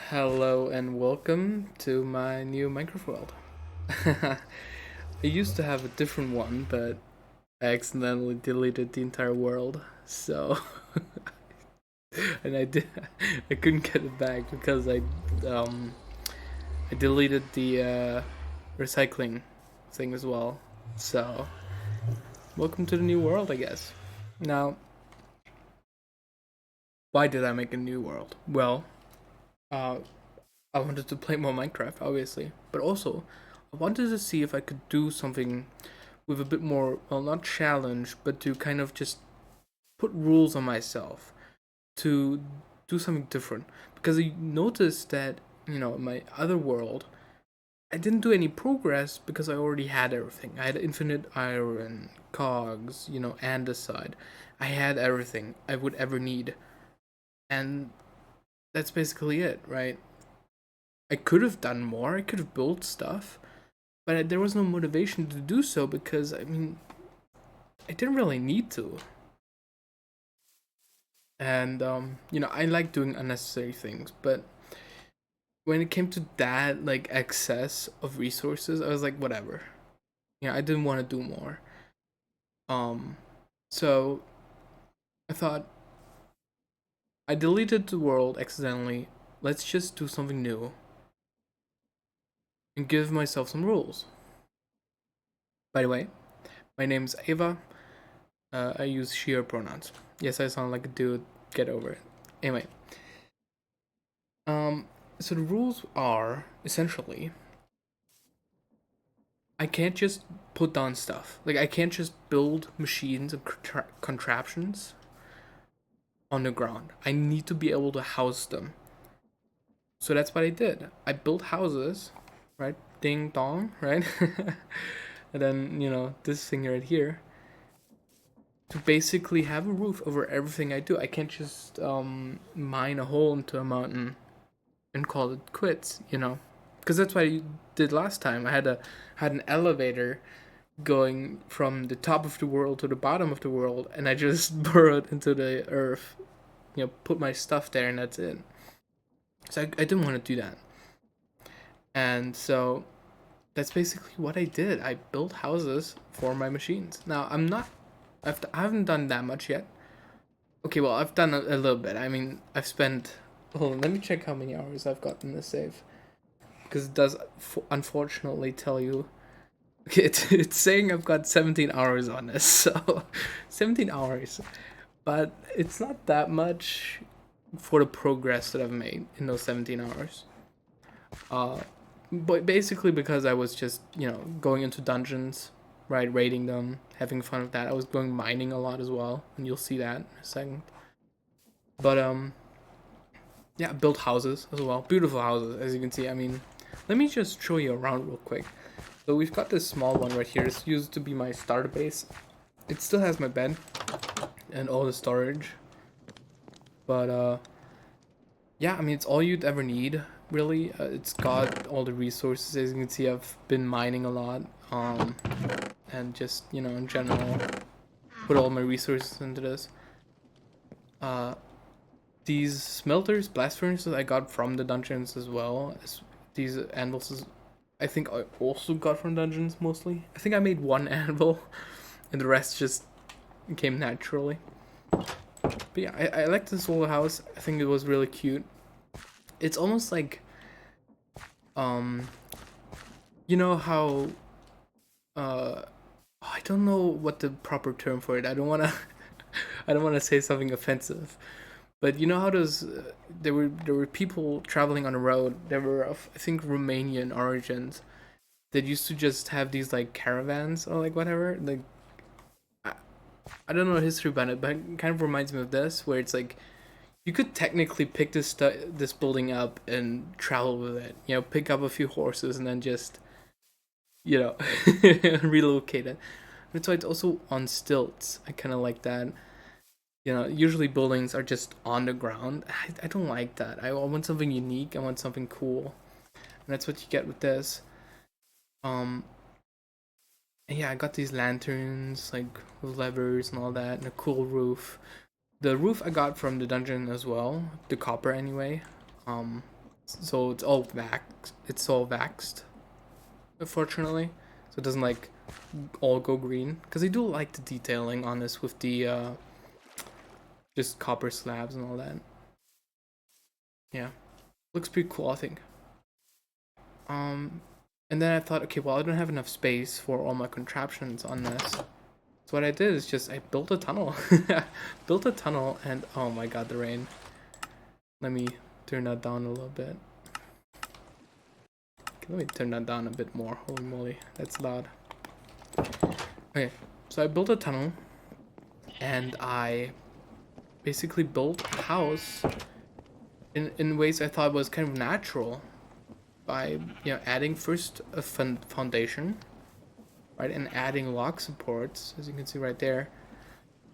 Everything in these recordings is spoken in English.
Hello and welcome to my new Minecraft world. I used to have a different one, but I accidentally deleted the entire world. So, and I couldn't get it back because um I deleted the recycling thing as well. So, welcome to the new world, I guess. Now, why did I make a new world? Well, uh, I wanted to play more Minecraft, obviously, but also I wanted to see if I could do something with a bit more, well, not challenge, but to kind of just put rules on myself to do something different. Because I noticed that, in my other world, I didn't do any progress because I already had everything. I had infinite iron, cogs, andesite. I had everything I would ever need. And that's basically it, right? I could have done more, I could have built stuff, but there was no motivation to do so because, I didn't really need to. And I like doing unnecessary things, but when it came to that like excess of resources, I was like, whatever. I didn't want to do more. Um, so I thought I deleted the world accidentally. Let's just do something new and give myself some rules. By the way, my name's Ava. I use she her pronouns. Yes, I sound like a dude. Get over it. Anyway, um, so the rules are essentially I can't just put down stuff. Like I can't just build machines and contraptions on the ground. I need to be able to house them. So that's what I did. I built houses, right? Ding dong, right? And then, this thing right here to basically have a roof over everything I do. I can't just mine a hole into a mountain and call it quits. Because that's what I did last time. I had an elevator going from the top of the world to the bottom of the world, and I just burrowed into the earth, put my stuff there, and that's it. So I didn't want to do that. And so that's basically what I did. I built houses for my machines. Now, I haven't done that much yet. Okay, well, I've done a little bit. I mean, I've spent. Hold on, let me check how many hours I've got in the save. Because it does unfortunately tell you it's saying I've got 17 hours on this, so 17 hours. But it's not that much for the progress that I've made in those 17 hours. Uh, but basically because I was just, going into dungeons, right, raiding them, having fun with that. I was going mining a lot as well, and you'll see that in a second. But yeah, built houses as well. Beautiful houses, as you can see. I mean, let me just show you around real quick. So we've got this small one right here. This used to be my starter base. It still has my bed and all the storage. But yeah, I mean it's all you'd ever need, really. It's got all the resources. As you can see, I've been mining a lot. And just, in general, put all my resources into this. Uh these smelters, blast furnaces I got from the dungeons as well. These anvils I think I also got from dungeons mostly. I think I made one anvil, and the rest just came naturally. But yeah, I like this little house. I think it was really cute. It's almost like, um, you know how, I don't know what the proper term for it. I don't wanna, I don't wanna say something offensive. But you know how those there were people traveling on the road. They were of I think Romanian origins that used to just have these like caravans or like whatever. Like I, I don't know the history about it, but it kind of reminds me of this, where it's like you could technically pick this building up and travel with it. Pick up a few horses and then just you know relocate it. That's why it's also on stilts. I kind of like that. Usually buildings are just on the ground. I don't like that. I want something unique. I want something cool, and that's what you get with this. Um, yeah, I got these lanterns, like with levers and all that, and a cool roof. The roof I got from the dungeon as well, the copper anyway. Um, so it's all waxed. It's all waxed, unfortunately, so it doesn't like all go green. Because I do like the detailing on this with the just copper slabs and all that. Yeah, looks pretty cool, I think. And then I thought, okay, well, I don't have enough space for all my contraptions on this. So what I did is just I built a tunnel, built a tunnel, and oh my god, the rain. Let me turn that down a little bit. Let me turn that down a bit more. Holy moly, that's loud. Okay, so I built a tunnel, and I basically built a house in ways I thought was kind of natural, by adding first a foundation, right, and adding log supports, as you can see right there,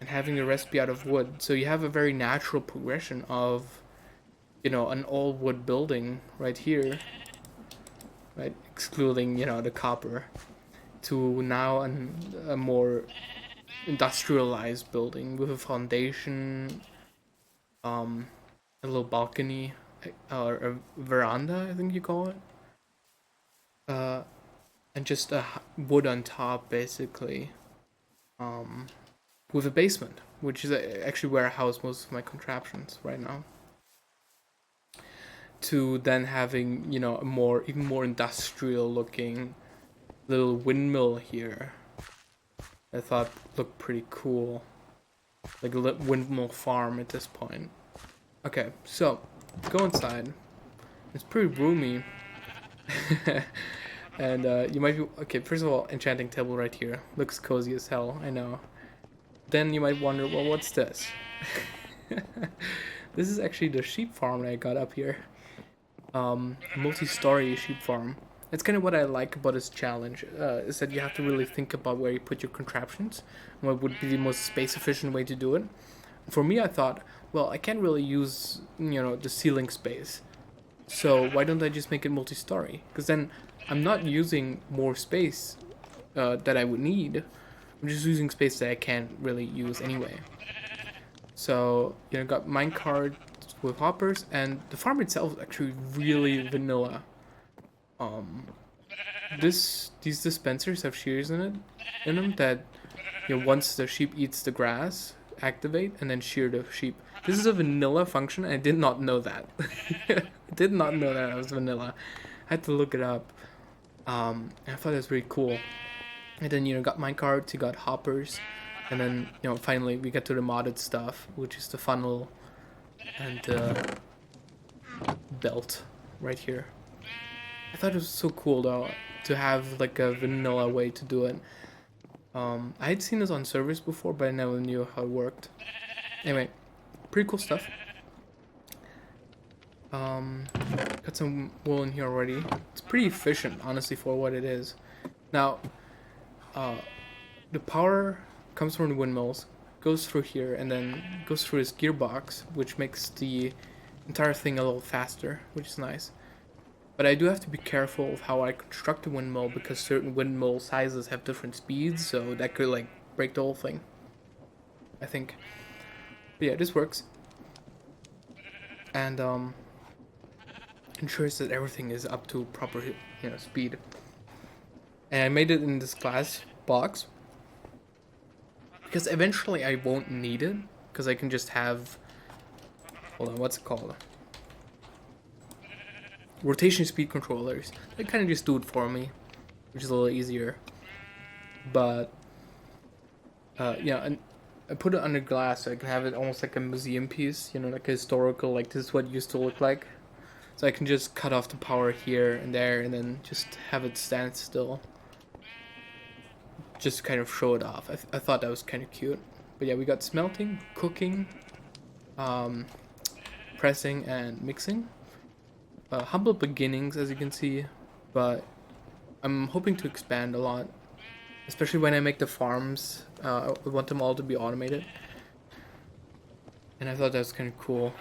and having the rest be out of wood. So you have a very natural progression of an all wood building right here, right, excluding the copper, to now a more industrialized building with a foundation, a little balcony, or a veranda, I think you call it, and just a wood on top, basically, with a basement, which is actually where I house most of my contraptions right now. To then having a even more industrial looking little windmill here. I thought looked pretty cool, like a windmill farm at this point. Okay, so go inside. It's pretty roomy. And you might be okay. First of all, enchanting table right here looks cozy as hell. I know. Then you might wonder, well, what's this? This is actually the sheep farm that I got up here. A multi-story sheep farm. That's kind of what I like about this challenge. Is that you have to really think about where you put your contraptions, and what would be the most space-efficient way to do it. For me, I thought, well, I can't really use the ceiling space, so why don't I just make it multi-story? Because then I'm not using more space that I would need. I'm just using space that I can't really use anyway. So got minecart with hoppers, and the farm itself is actually really vanilla. These dispensers have shears in them that once the sheep eats the grass, activate and then shear the sheep. This is a vanilla function, and I did not know that. I did not know that it was vanilla. I had to look it up. I thought it was really cool. And then got minecarts, you got hoppers, and then finally we get to the modded stuff, which is the funnel and the belt right here. I thought it was so cool though to have like a vanilla way to do it. I had seen this on servers before, but I never knew how it worked. Anyway, pretty cool stuff. Got some wool in here already. It's pretty efficient, honestly, for what it is. Now, the power comes from the windmills, goes through here, and then goes through this gearbox, which makes the entire thing a little faster, which is nice. But I do have to be careful of how I construct a windmill, because certain windmill sizes have different speeds, so that could like break the whole thing, I think. But yeah, this works. And ensures that everything is up to proper speed. And I made it in this glass box because eventually I won't need it, because I can just have, hold on, what's it called? Rotation speed controllers. They kind of just do it for me, which is a little easier. But and I put it under glass so I can have it almost like a museum piece, like a historical, like this is what it used to look like. So I can just cut off the power here and there, and then just have it stand still, just kind of show it off. I thought that was kind of cute. But yeah, we got smelting, cooking, pressing, and mixing. Humble beginnings, as you can see, but I'm hoping to expand a lot, especially when I make the farms. I want them all to be automated, and I thought that was kind of cool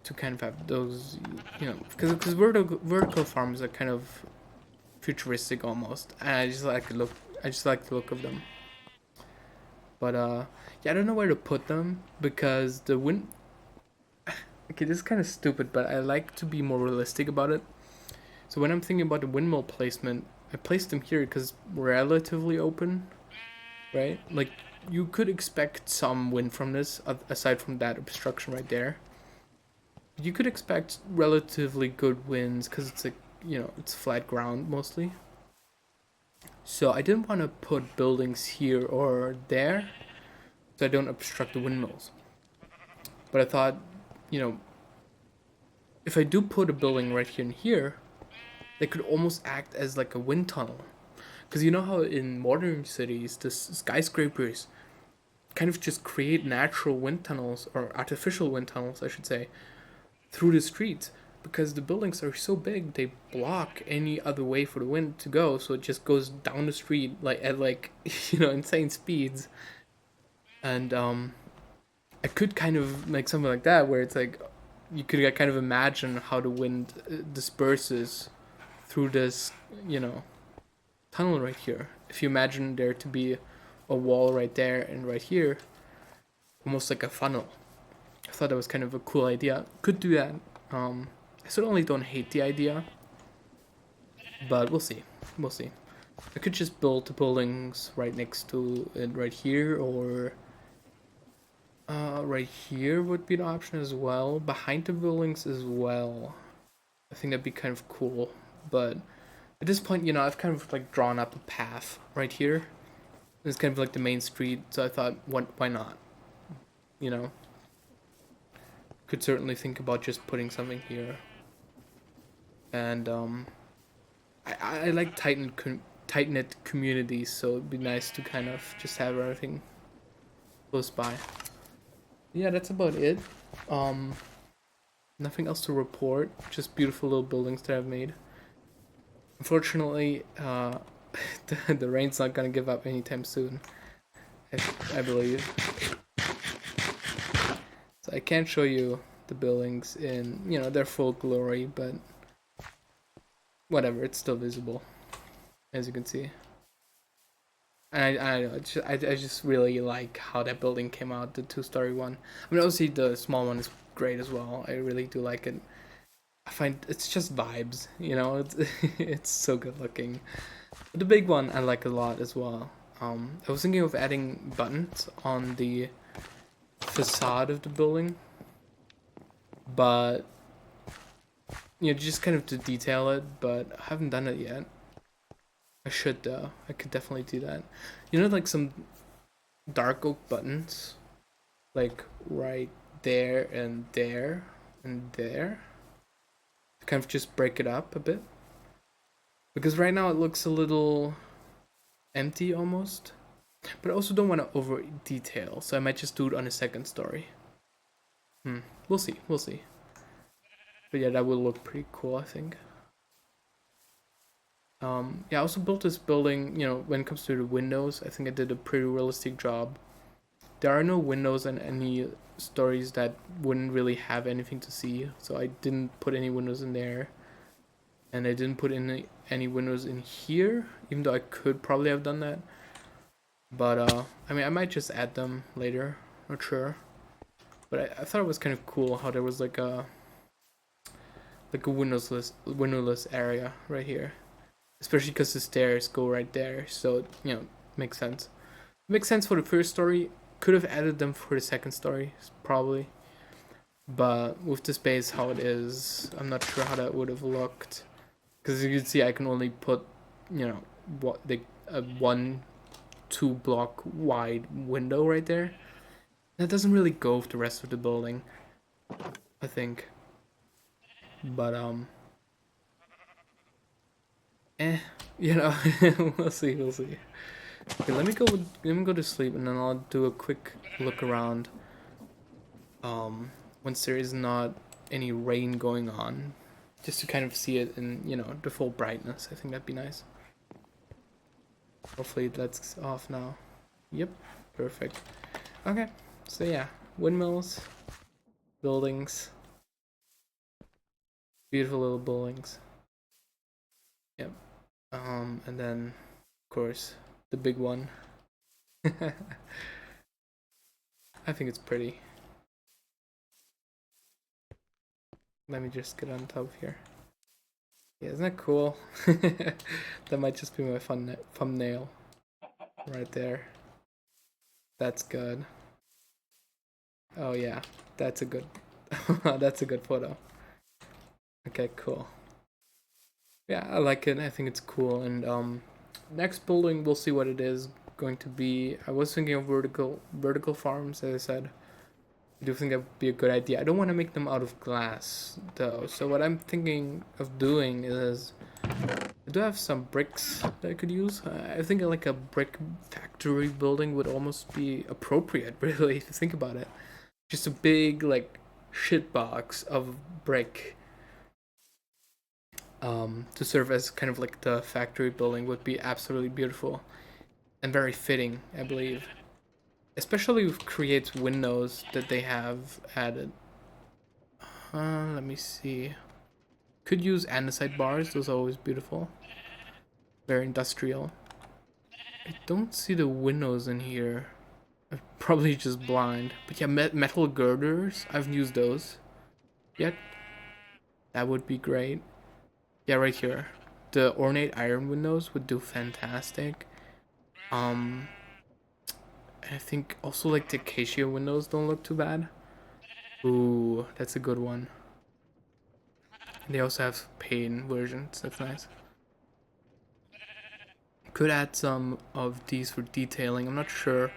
to kind of have those, because vertical farms are kind of futuristic almost, and I just like the look. I just like the look of them. But yeah, I don't know where to put them, because the wind. Okay, this is kind of stupid, but I like to be more realistic about it. So when I'm thinking about the windmill placement, I placed them here because relatively open, right? Like you could expect some wind from this, aside from that obstruction right there. You could expect relatively good winds because it's like it's flat ground mostly. So I didn't want to put buildings here or there, so I don't obstruct the windmills. But I thought, you know, if I do put a building right here and here, they could almost act as like a wind tunnel. Because you know how in modern cities, the skyscrapers kind of just create natural wind tunnels, or artificial wind tunnels, I should say, through the streets. Because the buildings are so big, they block any other way for the wind to go, so it just goes down the street like at like insane speeds. And I could kind of make something like that where it's like you could kind of imagine how the wind disperses through this, you know, tunnel right here. If you imagine there to be a wall right there and right here, almost like a funnel. I thought that was kind of a cool idea. Could do that. I certainly don't hate the idea, but we'll see. We'll see. I could just build the buildings right next to it right here, or right here would be an option as well. Behind the buildings as well. I think that'd be kind of cool. But at this point, I've kind of like drawn up a path right here. It's kind of like the main street, so I thought, why not? You know, could certainly think about just putting something here. And I like tight knit communities, so it'd be nice to kind of just have everything close by. Yeah, that's about it. Um, Nothing else to report. Just beautiful little buildings that I've made. Unfortunately, the rain's not gonna give up anytime soon. I believe. So I can't show you the buildings in their full glory, but whatever, it's still visible, as you can see. And I just really like how that building came out, the two-story one. I mean, obviously the small one is great as well. I really do like it. I find it's just vibes, It's it's so good looking. But the big one I like a lot as well. I was thinking of adding buttons on the facade of the building, but just kind of to detail it. But I haven't done it yet. I should though. I could definitely do that. Like some dark oak buttons, like right there and there and there. To kind of just break it up a bit. Because right now it looks a little empty almost. But I also don't want to over detail, so I might just do it on a second story. We'll see. We'll see. But yeah, that will look pretty cool, I think. Yeah, I also built this building, when it comes to the windows, I think I did a pretty realistic job. There are no windows in any stories that wouldn't really have anything to see, so I didn't put any windows in there. And I didn't put any windows in here, even though I could probably have done that. But I mean, I might just add them later, not sure. But I thought it was kind of cool how there was like a windowless area right here, especially because the stairs go right there. So makes sense. Makes sense for the first story. Could have added them for the second story, probably. But with the space how it is, I'm not sure how that would have looked. Because you can see, I can only put, what the 1-2 block wide window right there. That doesn't really go with the rest of the building, I think. But we'll see, we'll see. Okay, let me go to sleep, and then I'll do a quick look around. Once there is not any rain going on, just to kind of see it in the full brightness. I think that'd be nice. Hopefully that's off now. Yep, perfect. Okay, so yeah, windmills, buildings, beautiful little buildings. Yep. And then of course the big one. I think it's pretty. Let me just get on top here. Yeah, isn't that cool? That might just be my fun thumbnail right there. That's good. Oh yeah, that's a good that's a good photo. Okay, cool. Yeah, I like it. I think it's cool. And next building, we'll see what it is going to be. I was thinking of vertical farms, as I said. I do think that would be a good idea. I don't want to make them out of glass though. So what I'm thinking of doing is I do have some bricks that I could use. I think like a brick factory building would almost be appropriate, really, if you think about it. Just a big like shit box of brick to serve as kind of like the factory building would be absolutely beautiful and very fitting, I believe. Especially with Create's windows that they have added. Let me see. Could use andesite bars, those are always beautiful. Very industrial. I don't see the windows in here. I'm probably just blind. But yeah, metal girders, I've used those. Yet, that would be great. Yeah, right here. The ornate iron windows would do fantastic. I think also like the acacia windows don't look too bad. Ooh, that's a good one. And they also have pane versions, that's nice. Could add some of these for detailing, I'm not sure.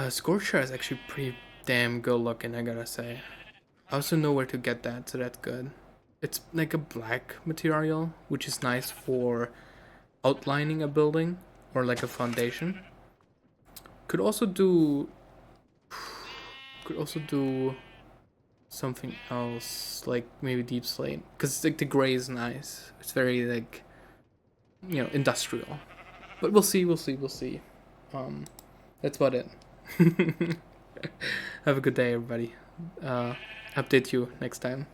Scorcher is actually pretty damn good looking, I gotta say. I also know where to get that, so that's good. It's like a black material, which is nice for outlining a building or like a foundation. Could also do something else, like maybe deep slate, because like the gray is nice. It's very like industrial. But we'll see, we'll see. That's about it. Have a good day, everybody. Update you next time.